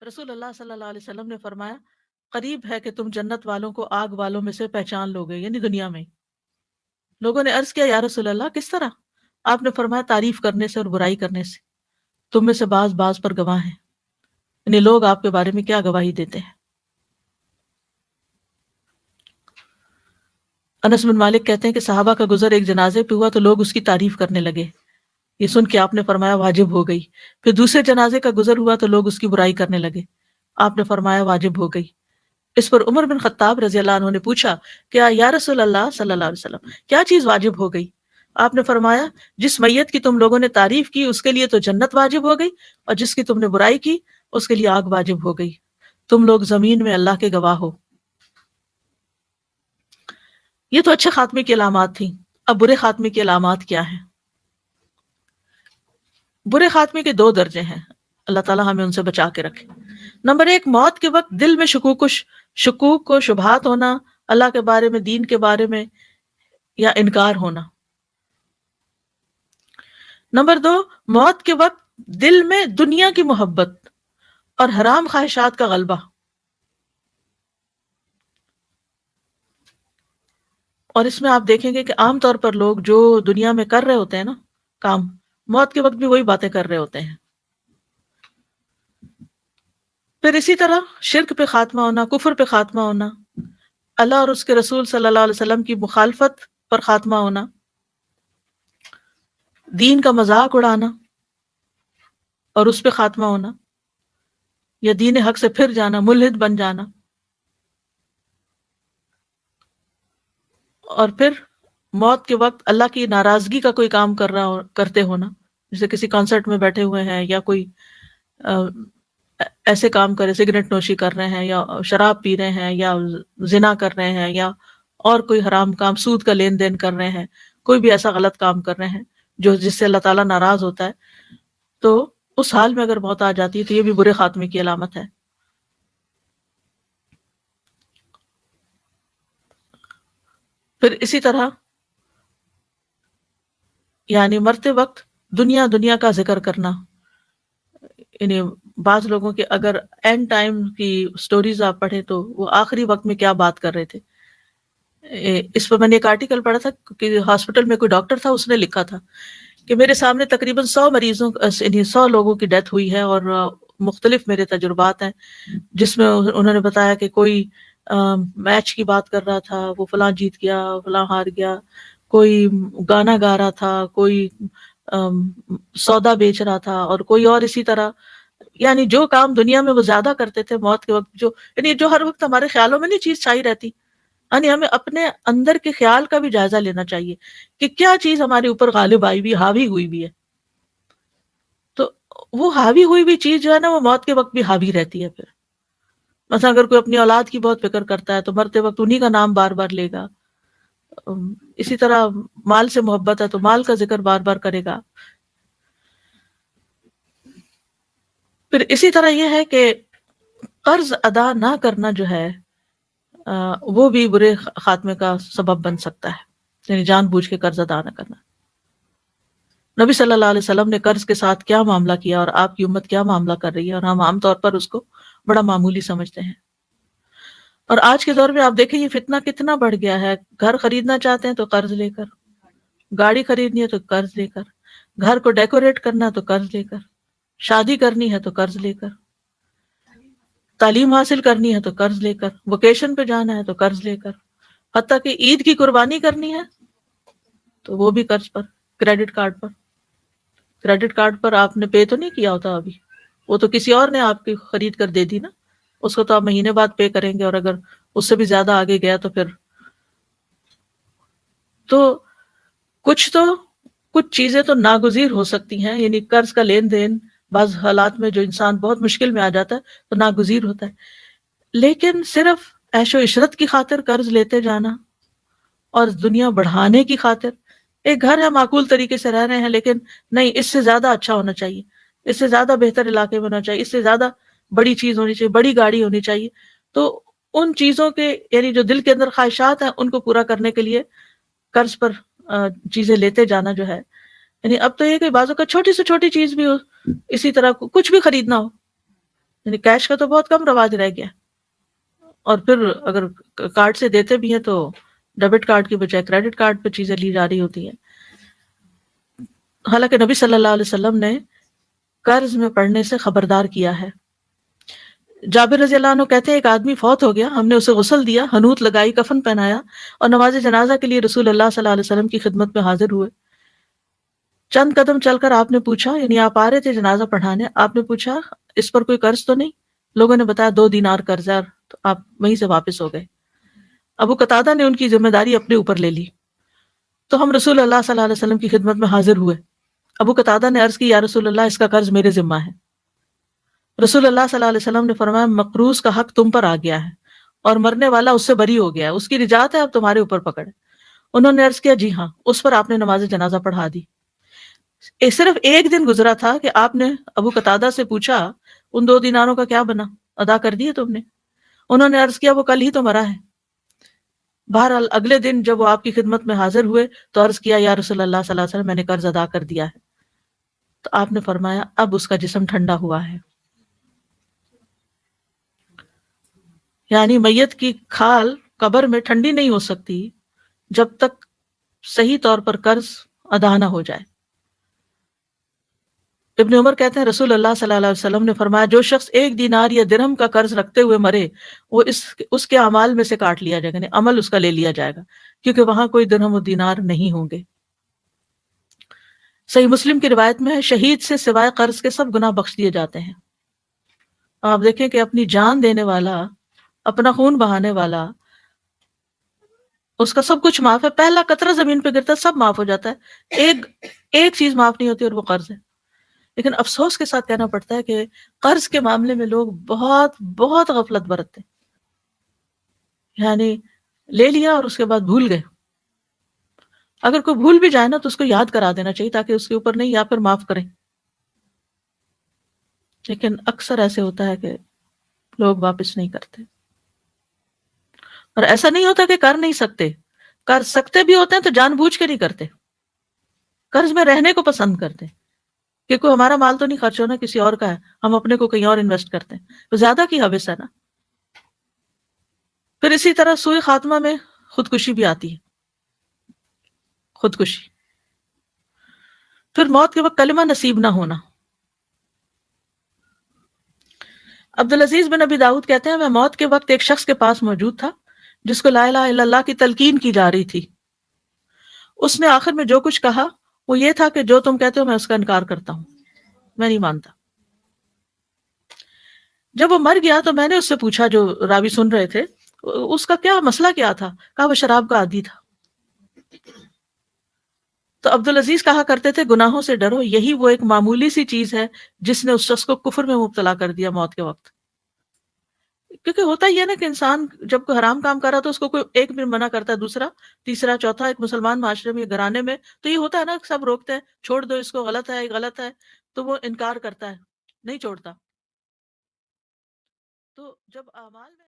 رسول اللہ صلی اللہ علیہ وسلم نے فرمایا قریب ہے کہ تم جنت والوں کو آگ والوں میں سے پہچان لوگے، یعنی دنیا میں. لوگوں نے عرض کیا یا رسول اللہ کس طرح؟ آپ نے فرمایا تعریف کرنے سے اور برائی کرنے سے. تم میں سے بعض بعض پر گواہ ہیں، یعنی لوگ آپ کے بارے میں کیا گواہی دیتے ہیں. انس بن مالک کہتے ہیں کہ صحابہ کا گزر ایک جنازے پہ ہوا تو لوگ اس کی تعریف کرنے لگے. یہ سن کے آپ نے فرمایا واجب ہو گئی. پھر دوسرے جنازے کا گزر ہوا تو لوگ اس کی برائی کرنے لگے. آپ نے فرمایا واجب ہو گئی. اس پر عمر بن خطاب رضی اللہ عنہ نے پوچھا کہ یا رسول اللہ صلی اللہ علیہ وسلم کیا چیز واجب ہو گئی؟ آپ نے فرمایا جس میت کی تم لوگوں نے تعریف کی اس کے لیے تو جنت واجب ہو گئی، اور جس کی تم نے برائی کی اس کے لیے آگ واجب ہو گئی. تم لوگ زمین میں اللہ کے گواہ ہو. یہ تو اچھے خاتمے کی علامات تھیں. اب برے خاتمے کی علامات کیا ہیں؟ برے خاتمے کے دو درجے ہیں، اللہ تعالیٰ ہمیں ان سے بچا کے رکھے. نمبر ایک، موت کے وقت دل میں شکوک و شبہات ہونا، اللہ کے بارے میں، دین کے بارے میں، یا انکار ہونا. نمبر دو، موت کے وقت دل میں دنیا کی محبت اور حرام خواہشات کا غلبہ. اور اس میں آپ دیکھیں گے کہ عام طور پر لوگ جو دنیا میں کر رہے ہوتے ہیں نا کام، موت کے وقت بھی وہی باتیں کر رہے ہوتے ہیں. پھر اسی طرح شرک پہ خاتمہ ہونا، کفر پہ خاتمہ ہونا، اللہ اور اس کے رسول صلی اللہ علیہ وسلم کی مخالفت پر خاتمہ ہونا، دین کا مذاق اڑانا اور اس پہ خاتمہ ہونا، یا دین حق سے پھر جانا، ملحد بن جانا. اور پھر موت کے وقت اللہ کی ناراضگی کا کوئی کام کرتے ہونا، جیسے کسی کانسرٹ میں بیٹھے ہوئے ہیں یا کوئی ایسے کام کرے، سگریٹ نوشی کر رہے ہیں یا شراب پی رہے ہیں یا زنا کر رہے ہیں یا اور کوئی حرام کام، سود کا لین دین کر رہے ہیں، کوئی بھی ایسا غلط کام کر رہے ہیں جس سے اللہ تعالیٰ ناراض ہوتا ہے. تو اس حال میں اگر موت آ جاتی ہے تو یہ بھی برے خاتمے کی علامت ہے. پھر اسی طرح یعنی مرتے وقت دنیا کا ذکر کرنا، یعنی بعض لوگوں کے اگر اینڈ ٹائم کی سٹوریز آپ پڑھیں تو وہ آخری وقت میں کیا بات کر رہے تھے. اس پر میں نے ایک آرٹیکل پڑھا تھا کہ ہاسپٹل میں کوئی ڈاکٹر تھا، اس نے لکھا تھا کہ میرے سامنے تقریباً 100 لوگوں کی ڈیتھ ہوئی ہے، اور مختلف میرے تجربات ہیں جس میں انہوں نے بتایا کہ کوئی میچ کی بات کر رہا تھا، وہ فلاں جیت گیا، فلاں ہار گیا، کوئی گانا گا رہا تھا، کوئی سودا بیچ رہا تھا، اور کوئی اور اسی طرح. یعنی جو کام دنیا میں وہ زیادہ کرتے تھے موت کے وقت، یعنی جو ہر وقت ہمارے خیالوں میں نہیں چیز چھائی رہتی. یعنی ہمیں اپنے اندر کے خیال کا بھی جائزہ لینا چاہیے کہ کیا چیز ہمارے اوپر غالب آئی بھی، حاوی ہوئی بھی ہے. تو وہ حاوی ہوئی بھی چیز جو ہے نا وہ موت کے وقت بھی حاوی رہتی ہے. پھر مثلا اگر کوئی اپنی اولاد کی بہت فکر کرتا ہے تو مرتے وقت انہی کا نام بار بار لے گا. اسی طرح مال سے محبت ہے تو مال کا ذکر بار بار کرے گا. پھر اسی طرح یہ ہے کہ قرض ادا نہ کرنا جو ہے وہ بھی برے خاتمے کا سبب بن سکتا ہے، یعنی جان بوجھ کے قرض ادا نہ کرنا. نبی صلی اللہ علیہ وسلم نے قرض کے ساتھ کیا معاملہ کیا اور آپ کی امت کیا معاملہ کر رہی ہے، اور ہم عام طور پر اس کو بڑا معمولی سمجھتے ہیں. اور آج کے دور میں آپ دیکھیں یہ فتنہ کتنا بڑھ گیا ہے. گھر خریدنا چاہتے ہیں تو قرض لے کر، گاڑی خریدنی ہے تو قرض لے کر، گھر کو ڈیکوریٹ کرنا ہے تو قرض لے کر، شادی کرنی ہے تو قرض لے کر، تعلیم حاصل کرنی ہے تو قرض لے کر، ویکیشن پہ جانا ہے تو قرض لے کر، حتیٰ کہ عید کی قربانی کرنی ہے تو وہ بھی قرض پر، کریڈٹ کارڈ پر. کریڈٹ کارڈ پر آپ نے پے تو نہیں کیا ہوتا ابھی، وہ تو کسی اور نے آپ کی خرید کر دے دی نا، اس کو تو آپ مہینے بعد پے کریں گے، اور اگر اس سے بھی زیادہ آگے گیا تو پھر کچھ چیزیں تو ناگزیر ہو سکتی ہیں. یعنی قرض کا لین دین بعض حالات میں جو انسان بہت مشکل میں آ جاتا ہے تو ناگزیر ہوتا ہے. لیکن صرف عیش و عشرت کی خاطر قرض لیتے جانا اور دنیا بڑھانے کی خاطر، ایک گھر ہے معقول طریقے سے رہ رہے ہیں لیکن نہیں اس سے زیادہ اچھا ہونا چاہیے، اس سے زیادہ بہتر علاقے میں ہونا چاہیے، اس سے زیادہ بڑی چیز ہونی چاہیے، بڑی گاڑی ہونی چاہیے. تو ان چیزوں کے یعنی جو دل کے اندر خواہشات ہیں ان کو پورا کرنے کے لیے قرض پر چیزیں لیتے جانا جو ہے. یعنی اب تو یہ کہ بعضوں کا چھوٹی سے چھوٹی چیز بھی ہو، اسی طرح کچھ بھی خریدنا ہو، یعنی کیش کا تو بہت کم رواج رہ گیا، اور پھر اگر کارڈ سے دیتے بھی ہیں تو ڈیبٹ کارڈ کی بجائے کریڈٹ کارڈ پہ چیزیں لی جا رہی ہوتی ہیں. حالانکہ نبی صلی اللہ علیہ وسلم نے قرض میں پڑنے سے خبردار کیا ہے. جابر رضی اللہ عنہ کہتے ہیں ایک آدمی فوت ہو گیا، ہم نے اسے غسل دیا، حنوط لگائی، کفن پہنایا اور نماز جنازہ کے لیے رسول اللہ صلی اللہ علیہ وسلم کی خدمت میں حاضر ہوئے. چند قدم چل کر آپ نے پوچھا، یعنی آپ آ رہے تھے جنازہ پڑھانے، آپ نے پوچھا اس پر کوئی قرض تو نہیں؟ لوگوں نے بتایا 2 دینار قرض ہے، اور تو آپ وہیں سے واپس ہو گئے. ابو قتادہ نے ان کی ذمہ داری اپنے اوپر لے لی. تو ہم رسول اللہ صلی اللہ علیہ وسلم کی خدمت میں حاضر ہوئے. ابو قتادہ نے عرض کی یا رسول اللہ اس کا قرض میرے ذمہ ہے. رسول اللہ صلی اللہ علیہ وسلم نے فرمایا مقروض کا حق تم پر آ گیا ہے اور مرنے والا اس سے بری ہو گیا ہے، اس کی رجاعت ہے اب تمہارے اوپر پکڑ. انہوں نے عرض کیا جی ہاں. اس پر آپ نے نماز جنازہ پڑھا دی. صرف ایک دن گزرا تھا کہ آپ نے ابو قتادہ سے پوچھا ان 2 دیناروں کا کیا بنا، ادا کر دیے تم نے؟ انہوں نے عرض کیا وہ کل ہی تو مرا ہے. بہرحال اگلے دن جب وہ آپ کی خدمت میں حاضر ہوئے تو عرض کیا یا رسول اللہ صلی اللہ علیہ وسلم میں نے قرض ادا کر دیا ہے. تو آپ نے فرمایا اب اس کا جسم ٹھنڈا ہوا ہے. یعنی میت کی کھال قبر میں ٹھنڈی نہیں ہو سکتی جب تک صحیح طور پر قرض ادا نہ ہو جائے. ابن عمر کہتے ہیں رسول اللہ صلی اللہ علیہ وسلم نے فرمایا جو شخص 1 دینار یا درہم کا قرض رکھتے ہوئے مرے وہ اس کے اعمال میں سے کاٹ لیا جائے گا، یعنی عمل اس کا لے لیا جائے گا، کیونکہ وہاں کوئی درہم و دینار نہیں ہوں گے. صحیح مسلم کی روایت میں ہے شہید سے سوائے قرض کے سب گناہ بخش دیے جاتے ہیں. آپ دیکھیں کہ اپنی جان دینے والا، اپنا خون بہانے والا، اس کا سب کچھ معاف ہے. پہلا قطرہ زمین پہ گرتا ہے سب معاف ہو جاتا ہے، ایک چیز معاف نہیں ہوتی اور وہ قرض ہے. لیکن افسوس کے ساتھ کہنا پڑتا ہے کہ قرض کے معاملے میں لوگ بہت بہت غفلت برتتے ہیں. یعنی لے لیا اور اس کے بعد بھول گئے. اگر کوئی بھول بھی جائے نا تو اس کو یاد کرا دینا چاہیے تاکہ اس کے اوپر نہیں یا پھر معاف کریں. لیکن اکثر ایسے ہوتا ہے کہ لوگ واپس نہیں کرتے. اور ایسا نہیں ہوتا کہ کر نہیں سکتے، کر سکتے بھی ہوتے ہیں تو جان بوجھ کے نہیں کرتے. قرض میں رہنے کو پسند کرتے ہیں کہ کوئی ہمارا مال تو نہیں خرچ ہونا، کسی اور کا ہے، ہم اپنے کو کہیں اور انویسٹ کرتے ہیں. تو زیادہ کی حوث ہے نا. پھر اسی طرح سوء خاتمہ میں خودکشی بھی آتی ہے. خودکشی، پھر موت کے وقت کلمہ نصیب نہ ہونا. عبدالعزیز بن ابی داؤد کہتے ہیں میں موت کے وقت ایک شخص کے پاس موجود تھا جس کو لا الہ الا اللہ کی تلقین کی جا رہی تھی. اس نے آخر میں جو کچھ کہا وہ یہ تھا کہ جو تم کہتے ہو میں اس کا انکار کرتا ہوں، میں نہیں مانتا. جب وہ مر گیا تو میں نے اس سے پوچھا، جو راوی سن رہے تھے، اس کا کیا مسئلہ کیا تھا؟ کہا وہ شراب کا عادی تھا. تو عبدالعزیز کہا کرتے تھے گناہوں سے ڈرو، یہی وہ ایک معمولی سی چیز ہے جس نے اس شخص کو کفر میں مبتلا کر دیا موت کے وقت. کیونکہ ہوتا ہی ہے نا کہ انسان جب کوئی حرام کام کر رہا تو اس کو کوئی ایک بھی منع کرتا ہے، دوسرا تیسرا چوتھا. ایک مسلمان معاشرے میں گھرانے میں تو یہ ہوتا ہے نا، سب روکتے ہیں چھوڑ دو اس کو، غلط ہے غلط ہے، تو وہ انکار کرتا ہے، نہیں چھوڑتا. تو جب اعمال میں